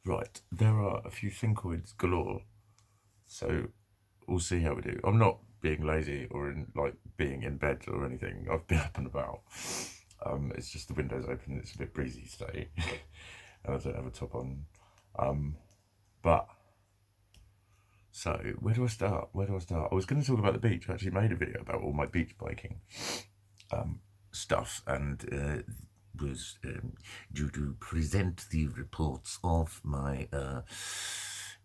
Right, there are a few thinkoids galore, so we'll see how we do. I'm not being lazy or being in bed or anything. I've been up and about. It's just the window's open. It's a bit breezy today, and I don't have a top on. But so where do I start? Where do I start? I was going to talk about the beach. I actually made a video about all my beach biking stuff, and was due to present the reports of my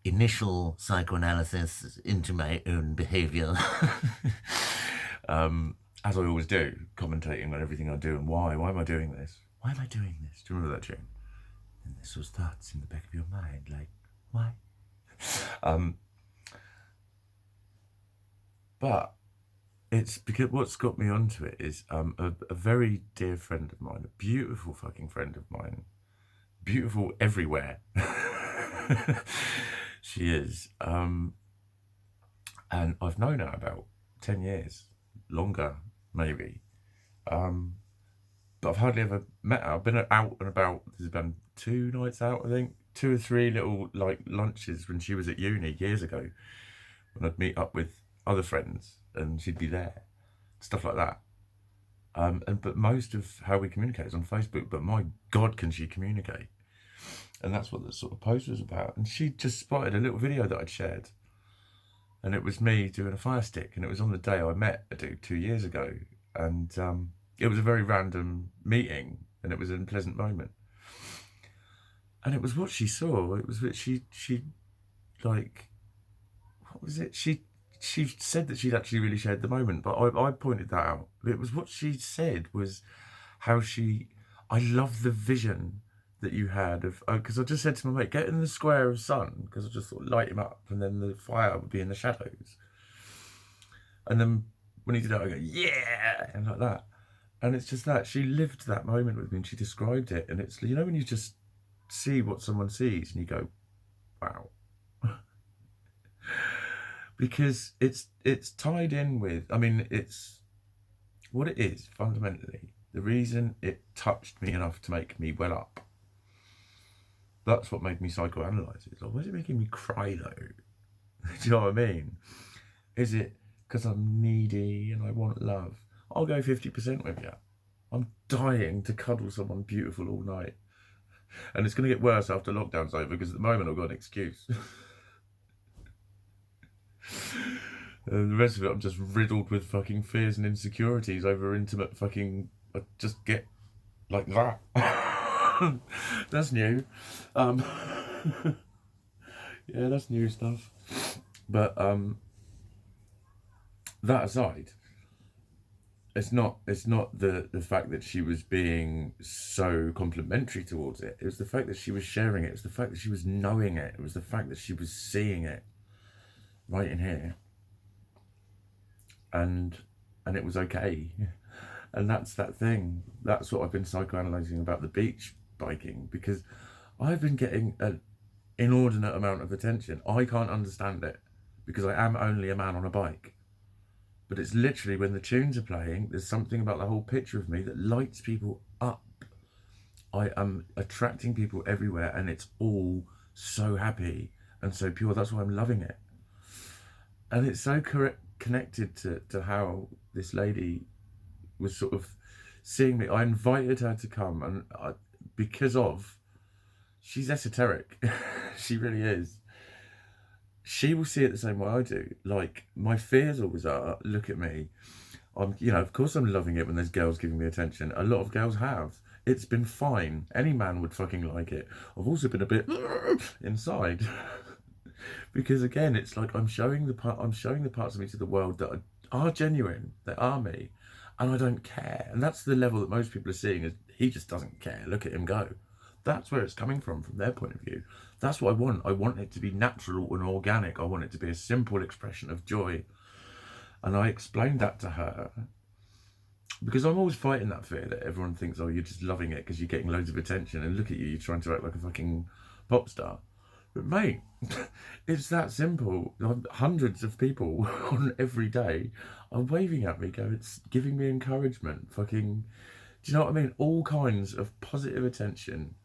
initial psychoanalysis into my own behaviour. As I always do, commentating on everything I do and why. Why am I doing this? Why am I doing this? Do you remember that tune? And this was thoughts in the back of your mind, like, why? But it's because what's got me onto it is a very dear friend of mine, a beautiful fucking friend of mine, beautiful everywhere. She is. And I've known her about 10 years, longer, maybe. But I've hardly ever met her. I've been out and about. There's been 2 nights out, I think. 2 or 3 little lunches when she was at uni years ago, when I'd meet up with other friends and she'd be there, stuff like that. But most of how we communicate is on Facebook. But my God, can she communicate? And that's what the sort of post was about. And she just spotted a little video that I'd shared, and it was me doing a fire stick, and it was on the day I met a dude 2 years ago, and it was a very random meeting, and it was a pleasant moment. And it was what she saw. It was that she like, what was it? She said that she'd actually really shared the moment, but I pointed that out. It was what she said was how I love the vision that you had of, because I just said to my mate, get in the square of sun, because I just thought light him up, and then the fire would be in the shadows. And then when he did that, I go, yeah, and like that. And it's just that she lived that moment with me, and she described it, and it's, you know, when you just see what someone sees and you go, wow. Because it's tied in with, I mean, it's what it is fundamentally. The reason it touched me enough to make me well up, that's what made me psychoanalyze it. Like, why is it making me cry though? Do you know what I mean? Is it because I'm needy and I want love? I'll go 50% with you. I'm dying to cuddle someone beautiful all night. And it's going to get worse after lockdown's over, because at the moment I've got an excuse. And the rest of it, I'm just riddled with fucking fears and insecurities over intimate fucking. I just get like that. That's new. Yeah, that's new stuff. But that aside, it's not the fact that she was being so complimentary towards it. It was the fact that she was sharing it. It was the fact that she was knowing it. It was the fact that she was seeing it right in here. And it was okay. And that's that thing. That's what I've been psychoanalyzing about the beach biking, because I've been getting an inordinate amount of attention. I can't understand it, because I am only a man on a bike. But it's literally when the tunes are playing, there's something about the whole picture of me that lights people up. I am attracting people everywhere, and it's all so happy and so pure. That's why I'm loving it. And it's so connected to how this lady was sort of seeing me. I invited her to come, and because of, she's esoteric. She really is. She will see it the same way I do. Like, my fears always are, look at me. Of course I'm loving it when there's girls giving me attention. A lot of girls have. It's been fine. Any man would fucking like it. I've also been a bit inside. Because again, it's like I'm showing the parts of me to the world that are genuine, that are me, and I don't care. And that's the level that most people are seeing, is he just doesn't care. Look at him go. That's where it's coming from their point of view. That's what I want. I want it to be natural and organic. I want it to be a simple expression of joy. And I explained that to her, because I'm always fighting that fear that everyone thinks, oh, you're just loving it because you're getting loads of attention, and look at you, you're trying to act like a fucking pop star. But mate, it's that simple. Hundreds of people on every day are waving at me, it's giving me encouragement. Fucking, do you know what I mean? All kinds of positive attention.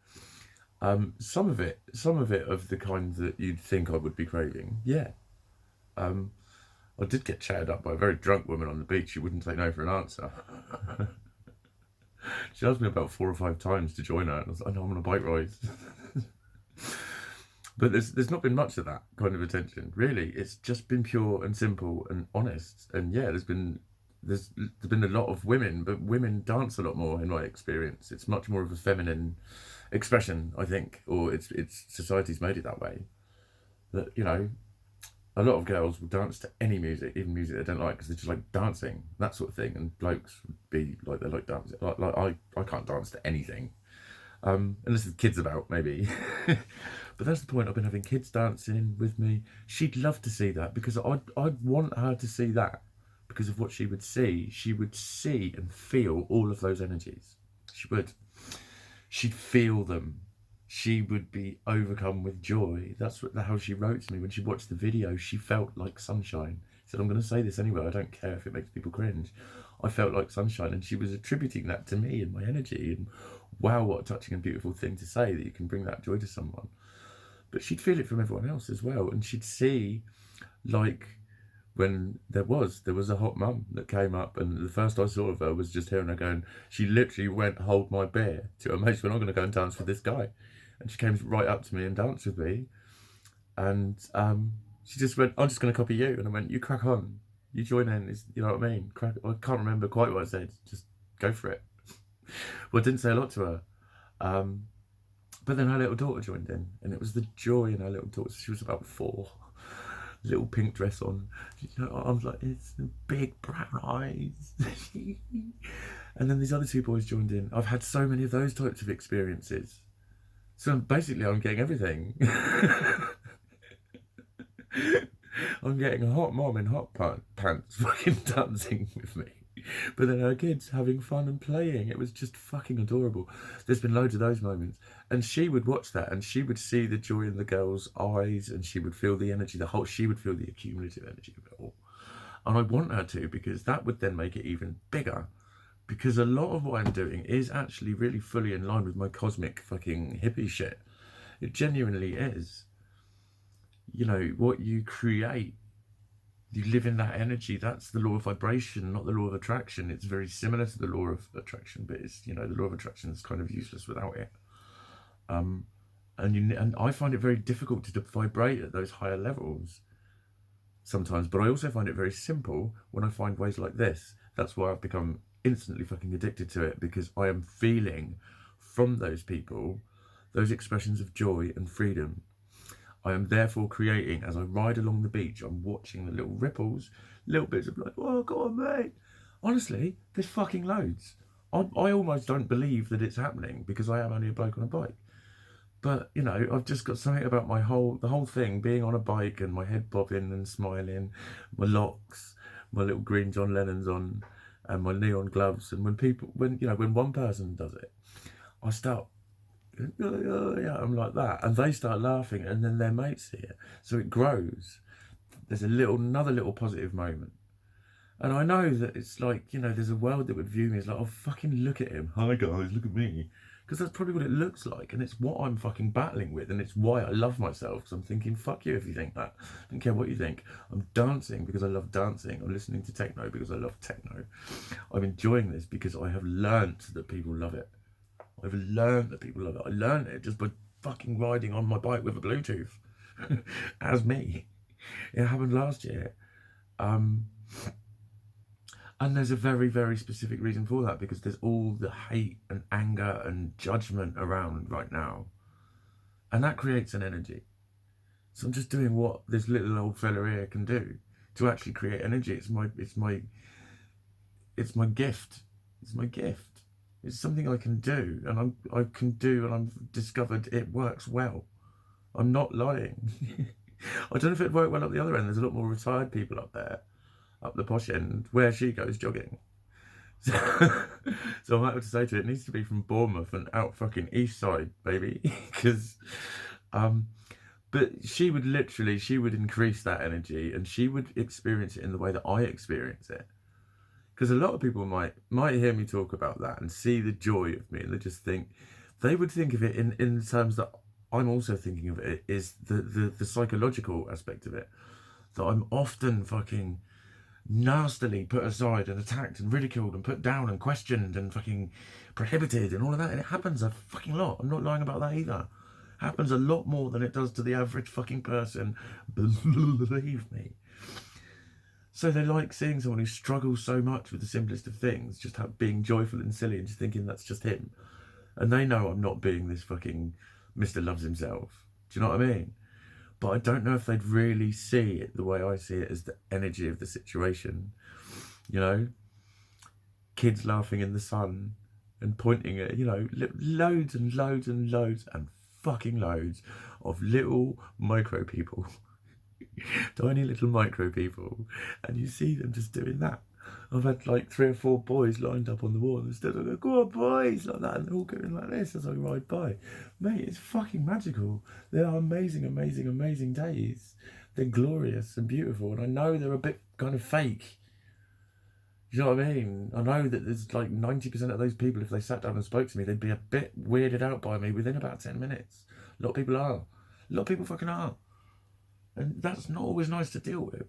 Some of it of the kind that you'd think I would be craving. Yeah. Um, I did get chatted up by a very drunk woman on the beach who wouldn't take no for an answer. She asked me about 4 or 5 times to join her, and I was like, no, I'm on a bike ride. But there's not been much of that kind of attention, really. It's just been pure and simple and honest. And yeah, there's been a lot of women, but women dance a lot more in my experience. It's much more of a feminine expression, I think, or it's society's made it that way. That, you know, a lot of girls will dance to any music, even music they don't like, because they just like dancing, that sort of thing. And blokes would be like, they like dancing. Like I can't dance to anything, unless there's kids about, maybe. But that's the point. I've been having kids dancing with me. She'd love to see that, because I'd want her to see that, because of what she would see. She would see and feel all of those energies. She would. She'd feel them. She would be overcome with joy. That's how she wrote to me when she watched the video. She felt like sunshine. She said, I'm going to say this anyway. I don't care if it makes people cringe. I felt like sunshine. And she was attributing that to me and my energy. And wow, what a touching and beautiful thing to say, that you can bring that joy to someone. But she'd feel it from everyone else as well. And she'd see, like, when there was a hot mum that came up, and the first I saw of her was just hearing her going, she literally went, hold my beer, to her mates, when I'm going to go and dance with this guy. And she came right up to me and danced with me. And she just went, I'm just going to copy you. And I went, you crack on. You join in. You know what I mean? I can't remember quite what I said. Just go for it. Well, I didn't say a lot to her. But then her little daughter joined in. And it was the joy in her little daughter. She was about 4. Little pink dress on. You know, I was like, it's the big brown eyes. And then these other 2 boys joined in. I've had so many of those types of experiences. So basically, I'm getting everything. I'm getting a hot mom in hot pants fucking dancing with me. But then her kids having fun and playing. It was just fucking adorable. There's been loads of those moments. And she would watch that, and she would see the joy in the girls' eyes, and she would feel the energy, she would feel the accumulative energy of it all. And I want her to, because that would then make it even bigger. Because a lot of what I'm doing is actually really fully in line with my cosmic fucking hippie shit. It genuinely is. You know, what you create, you live in that energy. That's the law of vibration, not the law of attraction. It's very similar to the law of attraction, but it's, you know, the law of attraction is kind of useless without it. And I find it very difficult to vibrate at those higher levels sometimes, but I also find it very simple when I find ways like this. That's why I've become instantly fucking addicted to it, because I am feeling from those people those expressions of joy and freedom. I am therefore creating, as I ride along the beach, I'm watching the little ripples, little bits of like, oh, go on, mate. Honestly, there's fucking loads. I almost don't believe that it's happening, because I am only a bloke on a bike. But, you know, I've just got something about the whole thing, being on a bike and my head bobbing and smiling, my locks, my little green John Lennon's on, and my neon gloves. And when one person does it, I start, yeah, I'm like that, and they start laughing, and then their mates see it, so it grows. There's another little positive moment, and I know that it's like, you know, there's a world that would view me as like, oh, fucking look at him, hi guys, look at me, because that's probably what it looks like, and it's what I'm fucking battling with, and it's why I love myself, because I'm thinking, fuck you if you think that. I don't care what you think. I'm dancing because I love dancing. I'm listening to techno because I love techno. I'm enjoying this because I have learnt that people love it. I've learned that people love it. I learned it just by fucking riding on my bike with a Bluetooth. As me. It happened last year. And there's a very, very specific reason for that, because there's all the hate and anger and judgment around right now. And that creates an energy. So I'm just doing what this little old fella here can do to actually create energy. It's my gift. It's my gift. It's something I can do, and I've discovered it works well. I'm not lying. I don't know if it'd work well up the other end. There's a lot more retired people up there, up the posh end, where she goes jogging. So I might have to say to it needs to be from Bournemouth and out fucking east side, baby. Because, but she would increase that energy, and she would experience it in the way that I experience it. Because a lot of people might hear me talk about that and see the joy of me, and they just think, they would think of it in terms that I'm also thinking of it, is the psychological aspect of it. That I'm often fucking nastily put aside and attacked and ridiculed and put down and questioned and fucking prohibited and all of that. And it happens a fucking lot. I'm not lying about that either. It happens a lot more than it does to the average fucking person. Believe me. So they like seeing someone who struggles so much with the simplest of things, just being joyful and silly and just thinking that's just him. And they know I'm not being this fucking Mr. Loves Himself. Do you know what I mean? But I don't know if they'd really see it the way I see it, as the energy of the situation. You know? Kids laughing in the sun and pointing at, you know, loads and loads and loads and fucking loads of little micro people. Tiny little micro people. And you see them just doing that. I've had like 3 or 4 boys lined up on the wall and instead I go, go on boys, like that, and they're all going like this as I ride by. Mate, it's fucking magical. They are amazing, amazing, amazing days. They're glorious and beautiful, and I know they're a bit kind of fake. You know what I mean? I know that there's like 90% of those people, if they sat down and spoke to me, they'd be a bit weirded out by me within about 10 minutes. A lot of people are. A lot of people fucking are. And that's not always nice to deal with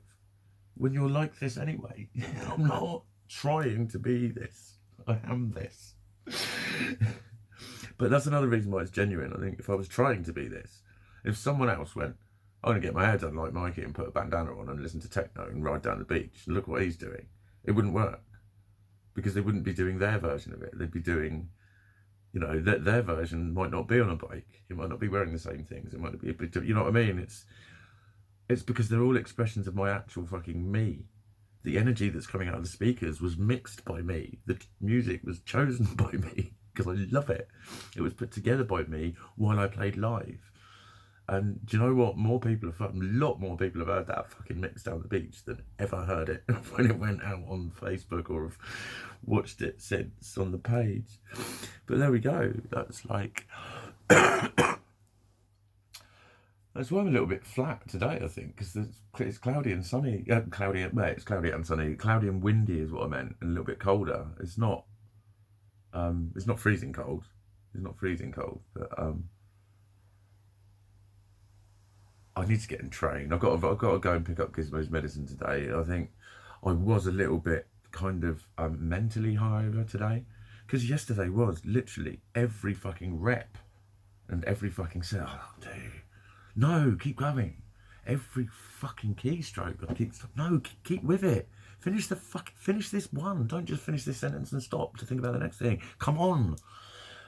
when you're like this anyway. I'm not trying to be this. I am this. But that's another reason why it's genuine. I think if I was trying to be this, if someone else went, I'm going to get my hair done like Mikey and put a bandana on and listen to techno and ride down the beach and look what he's doing, it wouldn't work. Because they wouldn't be doing their version of it. They'd be doing, you know, their version might not be on a bike. It might not be wearing the same things. It might not be, you know what I mean? It's because they're all expressions of my actual fucking me. The energy that's coming out of the speakers was mixed by me. The music was chosen by me because I love it. It was put together by me while I played live. And do you know what? A lot more people have heard that fucking mix down the beach than ever heard it when it went out on Facebook or have watched it since on the page. But there we go. That's like... That's why I'm a little bit flat today, I think, because it's cloudy and sunny. It's cloudy and sunny. Cloudy and windy is what I meant, and a little bit colder. It's not freezing cold. It's not freezing cold, but I need to get in train. I've got to go and pick up Gizmo's medicine today. I think I was a little bit kind of mentally hungover today, because yesterday was literally every fucking rep and every fucking set. Oh, dude. No, keep going. Every fucking keystroke. Keep with it. Finish this one. Don't just finish this sentence and stop to think about the next thing. Come on.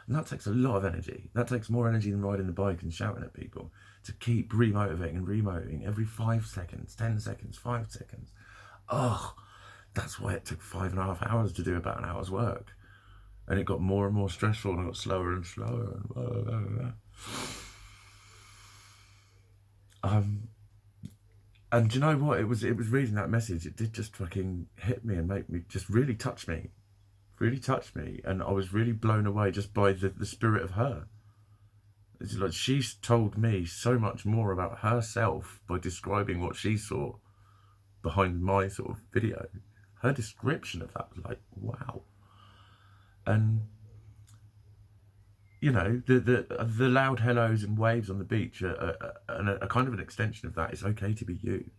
And that takes a lot of energy. That takes more energy than riding the bike and shouting at people. To keep remotivating every 5 seconds, 10 seconds, 5 seconds. Ugh. That's why it took 5.5 hours to do about an hour's work. And it got more and more stressful and I got slower and slower and blah, blah, blah, blah. And do you know what? It was reading that message. It did just fucking hit me and make me just really touch me. And I was really blown away just by the spirit of her. It's like she's told me so much more about herself by describing what she saw behind my sort of video. Her description of that was like, wow. And you know, the loud hellos and waves on the beach are kind of an extension of that. It's okay to be you.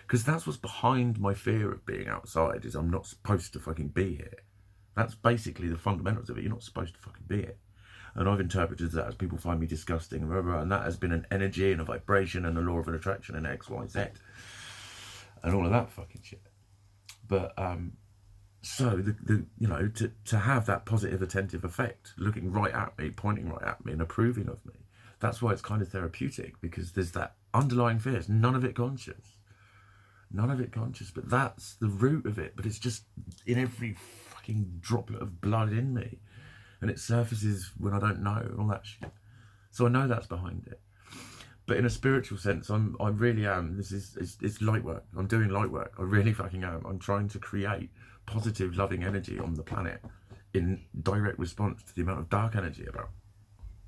Because that's what's behind my fear of being outside, is I'm not supposed to fucking be here. That's basically the fundamentals of it. You're not supposed to fucking be here. And I've interpreted that as people find me disgusting, and that has been an energy and a vibration and a law of an attraction and X, Y, Z. And all of that fucking shit. But, so, you know, to have that positive, attentive effect, looking right at me, pointing right at me and approving of me, that's why it's kind of therapeutic, because there's that underlying fear. It's none of it conscious. But that's the root of it. But it's just in every fucking droplet of blood in me. And it surfaces when I don't know and all that shit. So I know that's behind it. But in a spiritual sense, I really am. It's light work. I'm doing light work. I really fucking am. I'm trying to create positive, loving energy on the planet in direct response to the amount of dark energy about.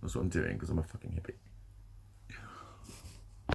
That's what I'm doing, because I'm a fucking hippie.